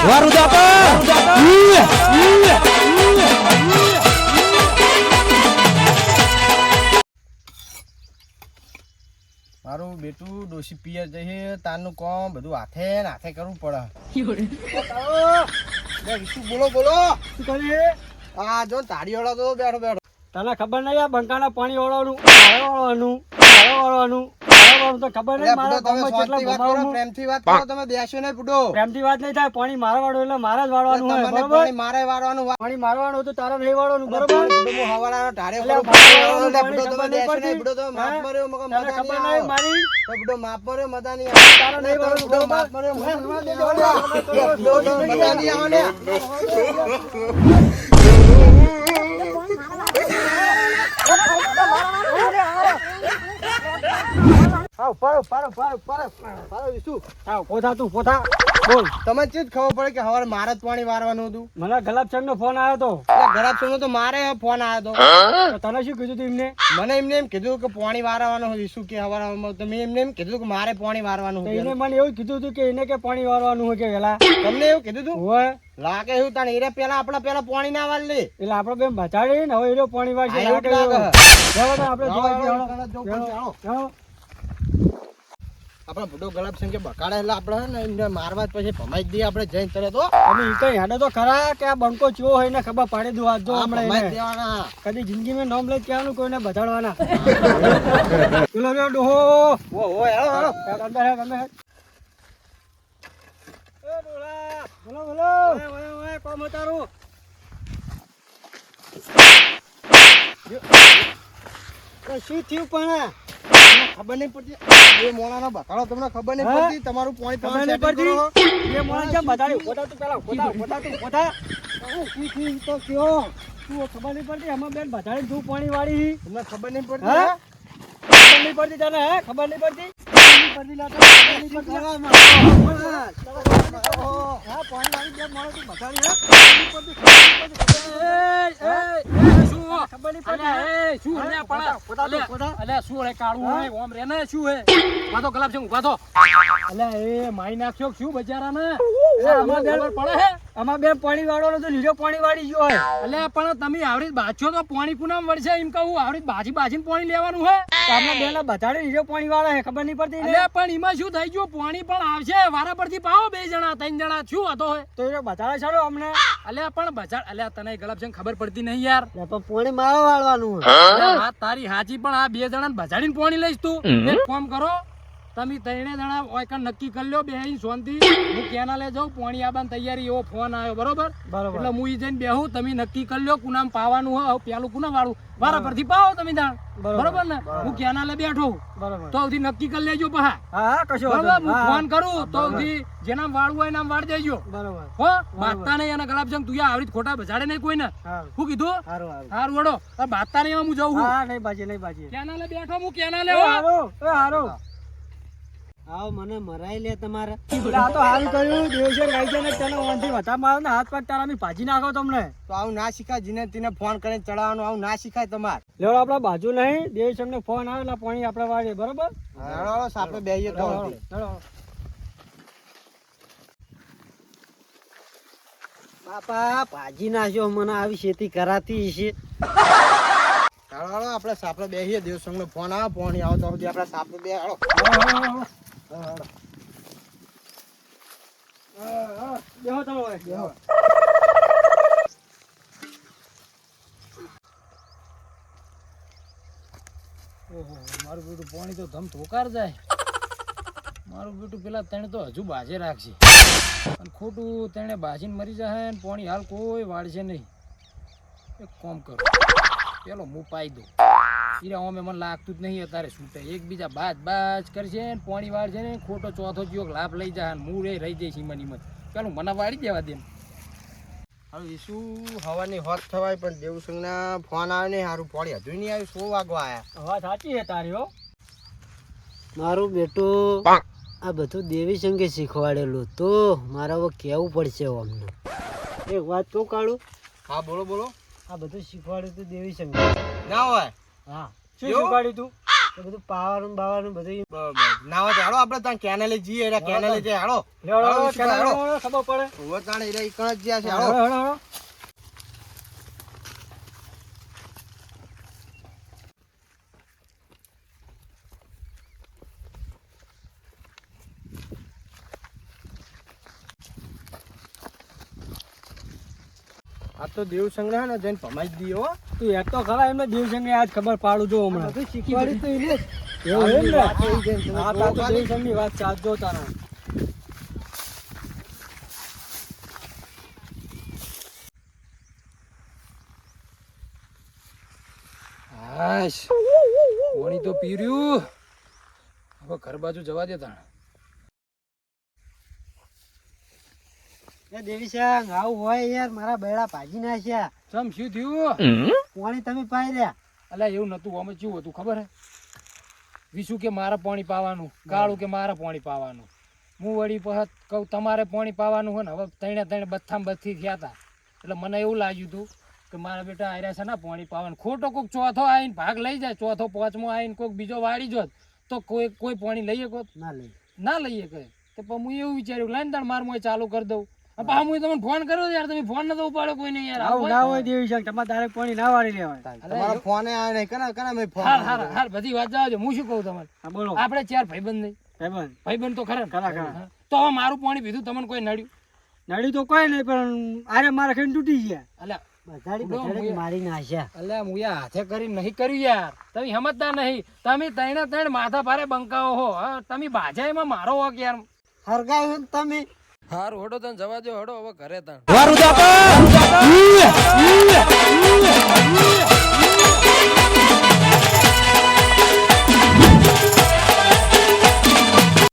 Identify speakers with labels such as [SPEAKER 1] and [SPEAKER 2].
[SPEAKER 1] મારું બેટું ડોશી પિયર જઈએ તારનું કોમ બધું હાથે ને હાથે કરવું પડે. શું બોલો બોલો શું કરીએ? હા જો તાળી વાળો તો બેઠો બેઠો.
[SPEAKER 2] તને ખબર નહીં આ બંકાના પાણી વાળવાનું તો ખબર નહીં. મારા ગામમાં કેટલા ભમાવું.
[SPEAKER 1] પ્રેમથી વાત કરો તમે, બેસ્યો નહીં બુડો.
[SPEAKER 2] પ્રેમથી વાત નહીં થાય. પાણી મારા વાળો એટલે મારા જ વાળવાનું હોય બરોબર.
[SPEAKER 1] પાણી મારે વાળવાનું.
[SPEAKER 2] પાણી મારવાનું તો તારા નહીં વાળવાનું બરોબર.
[SPEAKER 1] હું હવાડાનો ઢારે બુડો તમે બેસ્યો નહીં બુડો. તમે માફ મર્યો મગર મજા
[SPEAKER 2] ખબર
[SPEAKER 1] નહીં
[SPEAKER 2] નહીં મારી
[SPEAKER 1] બુડો. માફ મર્યો મજા નહીં
[SPEAKER 2] તારા નહીં વાળવાનું
[SPEAKER 1] બુડો. માફ મર્યો મજા નહીં આવે ને. તમે ચીજ ખબર પડે કે હવારે મારે જ પાણી વારવાનું હતું.
[SPEAKER 2] મને ગલાબચંદ નો ફોન આવ્યો હતો.
[SPEAKER 1] ગરાબ નો તો મારે ફોન આવ્યો હતો.
[SPEAKER 2] તને શું કીધું તું એમને?
[SPEAKER 1] મને એમને એમ કીધું કે પાણી વારવાનું હોય. શું કે હવારે તમે એમને એમ કીધું કે મારે પાણી વારવાનું હોય.
[SPEAKER 2] એને મને એવું કીધું હતું કે એને કે પાણી વારવાનું હોય કે વેલા.
[SPEAKER 1] તમને એવું કીધું તું?
[SPEAKER 2] હોય
[SPEAKER 1] લાગે એવું તાને એરે પેલા આપડા પેલા પાણી ના વાળ લે.
[SPEAKER 2] એટલે આપડે બેન બચાડી ને હવે એનો પાણી વારશે.
[SPEAKER 1] એવું લાગે.
[SPEAKER 2] આપણે
[SPEAKER 1] આપડે બુડો ગલાબ સંગે બકાડે એટલે આપડે ને એમને મારવા પછી ભમાઈ દઈએ આપણે જઈને તરત.
[SPEAKER 2] અમે કઈ હેડે તો ખરા કે આ બંકો ચો હોય ને ખબર પાડી દો. આજ જો
[SPEAKER 1] ભમાઈ દેવાના.
[SPEAKER 2] કદી જિંદગી માં નામ લઈ ક્યાંનું કોઈને બચાડવાના. પેલો રે ડોહો
[SPEAKER 1] ઓ હેલો હેલો
[SPEAKER 2] અંદર હે અંદર હે. એ ડોલા બોલો બોલો. ઓય કોમ તારું શું થયું પણ
[SPEAKER 1] ખબર નહીં પડતી. બે મોણાનો બકાડો તમને ખબર નહીં પડતી. તમારું પાણી
[SPEAKER 2] ખબર નહીં પડતી. એ મોણા કેમ બતાડ્યું? પોતા તું પેલા પોતા તું પોતા તો કયો તું ખબર નહીં પડતી. આમાં બેન બતાડી તું પાણી વાળી
[SPEAKER 1] તમને ખબર નહીં પડતી.
[SPEAKER 2] ખબર નહીં પડતી તને? હે ખબર નહીં પડતી? આમાં બે પાણી વાળો તો લીધો પાણી વાળી ગયો હોય.
[SPEAKER 3] એટલે પણ તમે આવડી બાજો તો પાણી કુનામ વળશે એમ કહું. આવડી બાજી પાણી લેવાનું હોય.
[SPEAKER 2] આપણે બેના બતાડી લીધો પાણી વાળા હે ખબર નહીં પડતી.
[SPEAKER 3] એટલે પણ એમાં શું થઈ ગયું? પાણી પણ આવશે વારા પરથી પાવો. 2 જણા 3 જણા શું હતો હોય
[SPEAKER 2] તો એ બતાડે ચાલો અમને.
[SPEAKER 3] અલ્યા પણ બજાર અલ્યા તને ગલાબજંગ ખબર પડતી નહીં યાર.
[SPEAKER 2] તો પાણી મારા વાળવાનું
[SPEAKER 3] વાત તારી હાચી પણ આ 2 જણા બજાડીને પાણી લઈશ તું. એક કામ કરો તમે 3 જણા ઓયકન નક્કી કરી લ્યો. બેહીને શાંતિ હું કેનાલે જાઉં પાણી આવવાની તૈયારી. એવો ફોન આવ્યો બરોબર. એટલે હું ઈ જઈને બેહું. તમે નક્કી કરી લ્યો કુનામ પાવાનું હોય. પેલું કુના વાળું વારા પરથી પાવો તમે દાણ બરોબર ને. હું કેનાલે બેઠો
[SPEAKER 2] બરોબર
[SPEAKER 3] તો સુધી નક્કી કરી લેજો પહા.
[SPEAKER 2] હા કશો
[SPEAKER 3] બરોબર હું ફોન કરું તો સુધી જેના વાળું હોય નામ વાળ દેજો.
[SPEAKER 2] બરોબર
[SPEAKER 3] હો બાતતા નહીં. અને ગલાબજંગ તું આવડી ખોટા બજાડે નહીં કોઈને. શું કીધું? હારું વડો બાતતા નહીં. હું જાઉં
[SPEAKER 2] નહીં બાજી નહીં બાજી.
[SPEAKER 3] કેનાલે બેઠો હું કેનાલે.
[SPEAKER 2] હારો આવ મને મરાઈ લે તમારે. આ તો હારું કર્યું દેવશે ગાઈ છે ને તને ઓનથી વટા મારો ને હાથ પગ તારા મી ભાજી નાખો તમને.
[SPEAKER 1] તો આવું ના શીખાય. જીને તેને ફોન કરીને ચડાવવાનું આવું ના શીખાય તમારે.
[SPEAKER 2] લેવડો આપડા બાજુ નહીં દેવશે ને ફોન આવે એટલે પાણી આપણે વાળીએ બરોબર.
[SPEAKER 1] હેડો સાપે બેહીએ તો
[SPEAKER 2] બાપા ભાજી નાખ્યો. મને આવી ખેતી કરાતી છે.
[SPEAKER 1] હેડો આપણે સાપે બેહીએ. દેવસંગ નો ફોન આવે પાણી આવે તો સુધી આપણે સાપે બે હેડો.
[SPEAKER 2] બેહો તમે હવે બેહો.
[SPEAKER 3] ઓહો મારું બેટું પાણી તો ધમ ધોકાર જાય. મારું બેટું પેલા તણે તો હજુ બાજે રાખશે. અને ખોટું તણે બાજીને મરી જાય ને પાણી હાલ કોઈ વાળશે નહીં. એક કામ કરો પેલો હું પાઈ દઉં. હીરા અમે મને લાગતું જ નહીં અત્યારે છૂટે. એકબીજા બાજ કરશે ને પાણી વાળશે ને ખોટો ચોથો જીવો લાભ લઈ જાય ને હું રહી જઈશ ઈમન. પેલું મને વાળી દેવા દે.
[SPEAKER 1] હવે શું હવાની હોત થવાય પણ દેવસંગ ના ફોન આવે ને સારું પાણી હજુ નહીં આવ્યું. 100 વાગવા આયા.
[SPEAKER 2] વાત સાચી છે તારી હો. મારું બેટું આ બધું દેવી સંગે શીખવાડેલું તો મારે હવે કેવું પડશે અમને. એક વાત કહું કાળું?
[SPEAKER 1] હા બોલો બોલો.
[SPEAKER 2] આ બધું શીખવાડ્યું તું દેવી સંગે
[SPEAKER 1] ના હોય.
[SPEAKER 2] હા શું શીખવાડ્યું તું? એ બધું પાવાનું બાવાનું બધું
[SPEAKER 1] ના હોય તો હાલો આપણે ત્યાં કેનાલે જઈએ એટલે કેનાલે જઈએ હાલો
[SPEAKER 2] લેવડો,
[SPEAKER 1] હાલો, ઈસુ ભાઈ, હાલો.
[SPEAKER 2] ખબર પડે
[SPEAKER 1] ઉભો તાણે એટલે ઈ કણ જ જ્યાં છે હાલો આ તો દેવસંગ હે ને જઈને ભમાઈ જ દઈએ હો
[SPEAKER 2] તું એક તો ખરા એમને દેવસંગે આજ ખબર પાડું જો હમણાં બધું શીખવાડી તો એને એવું એમ ને આ તો દેવસંગની વાત સાચો તારા
[SPEAKER 3] હાશ પાણી તો પી રહ્યું હવે ઘર બાજુ જવા દે તાણ
[SPEAKER 2] એ દેવીસંગ આવું હોય યાર મારા બેડા ભાજી નાખ્યા
[SPEAKER 3] ચમ શું થયું
[SPEAKER 2] પાણી તમે પાઈ રહ્યા
[SPEAKER 3] અલ્યા એવું નતું અમે કેવું હતું ખબર હે વિશુ કે મારે પાણી પાવાનું કાળું કે મારે પાણી પાવાનું હું વળી પછી કહું તમારે પાણી પાવાનું હોય ને હવે ત્રણે બથ્થામ બથી થયા હતા એટલે મને એવું લાગ્યું હતું કે મારા બેટા આર્યા છે ને પાણી પાવાનું ખોટો કોઈક ચોથો આવીને ભાગ લઈ જાય ચોથો પાંચમો આવીને કોઈક બીજો વાળી જોત તો કોઈ પાણી લઈએ કોત ના લઈએ કહે તો પછી હું એવું વિચાર્યું લાઈને તાણ માર મોય ચાલુ કરી દઉં પા હું તમને ફોન કર્યો યાર તમે ફોન નતો ઉપાડ્યો કોઈ નહીં યાર
[SPEAKER 2] આવું ના હોય દેવીસંગ તમારે તારે પાણી ના વાળી લેવાય
[SPEAKER 1] તમારો ફોન આવે નહીં કના મેં ફોન
[SPEAKER 3] હાર બધી વાત જાવ હું શું કહું તમને
[SPEAKER 2] હા બોલો
[SPEAKER 3] આપણે ચાર ભાઈબંધ નહીં
[SPEAKER 2] ભાઈબંધ
[SPEAKER 3] ભાઈબંધ તો ખરા
[SPEAKER 2] ખરા.
[SPEAKER 3] હા. તો હવે મારું પાણી પીધું તમને કોઈ નડ્યું
[SPEAKER 2] નડી તો કોઈ નહીં પણ આરે મારા ખાઈને તૂટી ગયા
[SPEAKER 3] અલ્યા
[SPEAKER 2] બધાડી મારી નાખ્યા
[SPEAKER 3] અલ્યા હું યાર હાથે કરી નહીં કર્યું યાર તમે સમજતા નહીં તમે ત્રણે માથા ભારે બંકાઓ હો હા તમે બાજાઈમાં મારો હોક યાર
[SPEAKER 2] હરગાયું ને તમે
[SPEAKER 3] હારું હડો તને જવા દો હડો હવે ઘરે તને